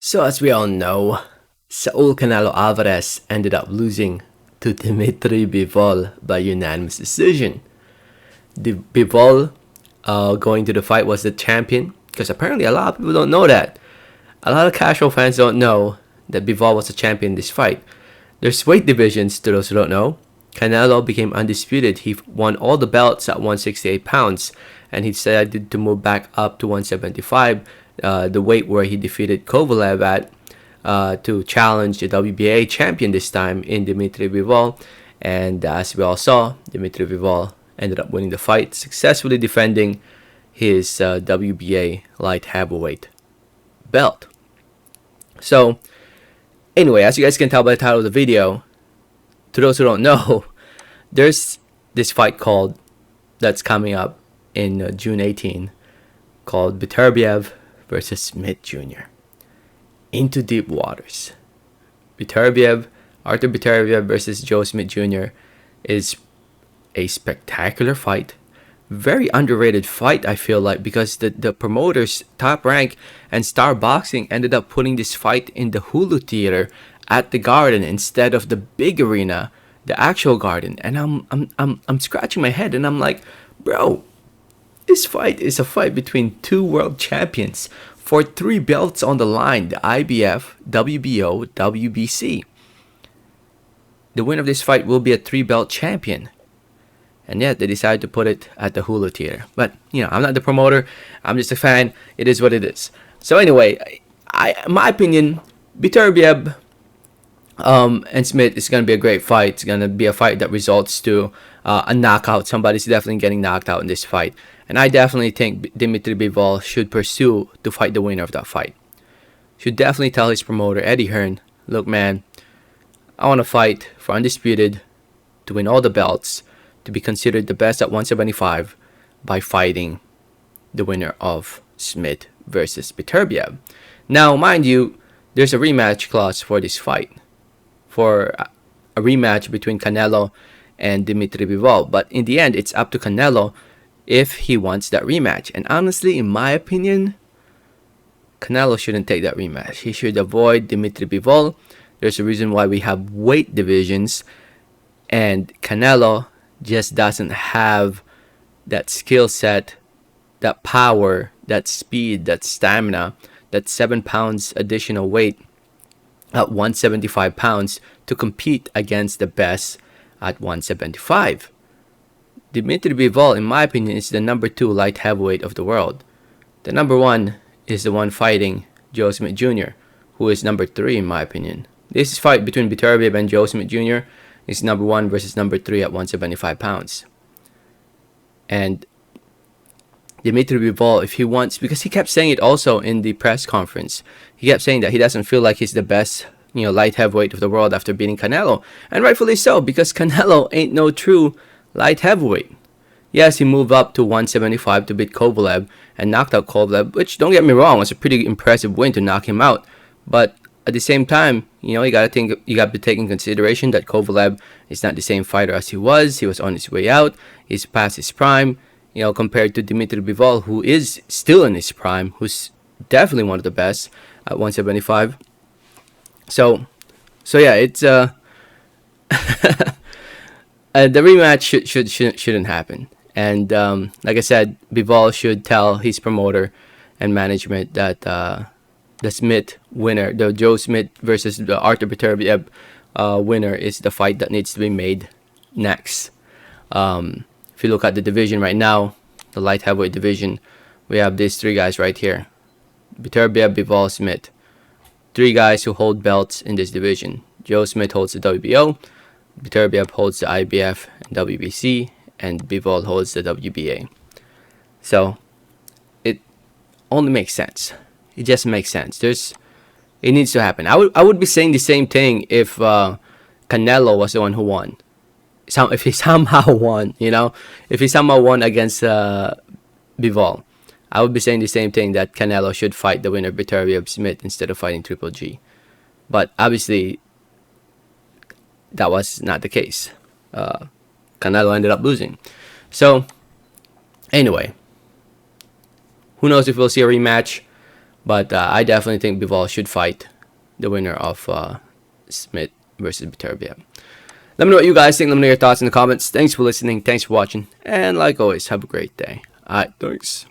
So as we all know, Saul Canelo Alvarez ended up losing to DMITRY BIVOL by unanimous decision. Bivol going to the fight was the champion, because apparently a lot of people don't know that. A lot of casual fans don't know that Bivol was the champion in this fight. There's weight divisions, to those who don't know. Canelo became undisputed. He won all the belts at 168 pounds, and he decided to move back up to 175, the weight where he defeated Kovalev at, to challenge the WBA champion this time in DMITRY BIVOL. And as we all saw, DMITRY BIVOL ended up winning the fight, successfully defending his WBA light heavyweight belt. So, anyway, as you guys can tell by the title of the video, to those who don't know, there's this fight that's coming up in June 18, called Beterbiev versus Smith Jr. Into deep waters. Artur Beterbiev versus Joe Smith Jr. is a spectacular fight. Very underrated fight, I feel like, because the promoters, Top Rank and Star Boxing, ended up putting this fight in the YuLu theater at the Garden instead of the big arena, the actual Garden. And I'm scratching my head and I'm like, bro, this fight is a fight between two world champions for 3 belts on the line: the IBF, WBO, WBC. The winner of this fight will be a 3-belt champion. And yet they decided to put it at the YuLu theater. But, I'm not the promoter. I'm just a fan. It is what it is. So anyway, my opinion, Beterbiev and Smith is going to be a great fight. It's going to be a fight that results to a knockout. Somebody's definitely getting knocked out in this fight. And I definitely think DMITRY BIVOL should pursue to fight the winner of that fight. Should definitely tell his promoter, Eddie Hearn, look, man, I want to fight for undisputed, to win all the belts, to be considered the best at 175 by fighting the winner of Smith versus Beterbiev. Now, mind you, there's a rematch clause for this fight, for a rematch between Canelo and DMITRY BIVOL. But in the end, it's up to Canelo if he wants that rematch. And honestly, in my opinion, Canelo shouldn't take that rematch. He should avoid DMITRY BIVOL. There's a reason why we have weight divisions, and Canelo just doesn't have that skill set, that power, that speed, that stamina, that 7 pounds additional weight at 175 pounds to compete against the best at 175. DMITRY BIVOL, in my opinion, is the number 2 light heavyweight of the world. The number 1 is the one fighting Joe Smith Jr., who is number 3 in my opinion. This fight between Beterbiev and Joe Smith Jr. is number 1 versus number 3 at 175 pounds. And DMITRY BIVOL, if he wants, because he kept saying it also in the press conference, he kept saying that he doesn't feel like he's the best, light heavyweight of the world after beating Canelo. And rightfully so, because Canelo ain't no true light heavyweight. Yes, he moved up to 175 to beat Kovalev and knocked out Kovalev, which, don't get me wrong, was a pretty impressive win to knock him out. But at the same time, you got to take in consideration that Kovalev is not the same fighter as he was. He was on his way out. He's past his prime, compared to DMITRY BIVOL, who is still in his prime, who's definitely one of the best at 175. So yeah, it's the rematch shouldn't happen. And like I said, BIVOL should tell his promoter and management that the Smith winner, the Joe Smith versus the Artur Beterbiev winner, is the fight that needs to be made next. If you look at the division right now, the light heavyweight division, we have these 3 guys right here: Beterbiev, BIVOL, Smith. 3 guys who hold belts in this division. Joe Smith holds the WBO, Beterbiev holds the IBF and WBC, and BIVOL holds the WBA. So it only makes sense. It just makes sense. It needs to happen. I would be saying the same thing if Canelo was the one who won. If he somehow won, if he somehow won against BIVOL, I would be saying the same thing, that Canelo should fight the winner Beterbiev Smith instead of fighting Triple G. But obviously, that was not the case. Canelo ended up losing. So, anyway, who knows if we'll see a rematch. But I definitely think Bivol should fight the winner of Smith versus Beterbiev. Let me know what you guys think. Let me know your thoughts in the comments. Thanks for listening. Thanks for watching. And like always, have a great day. Alright, thanks.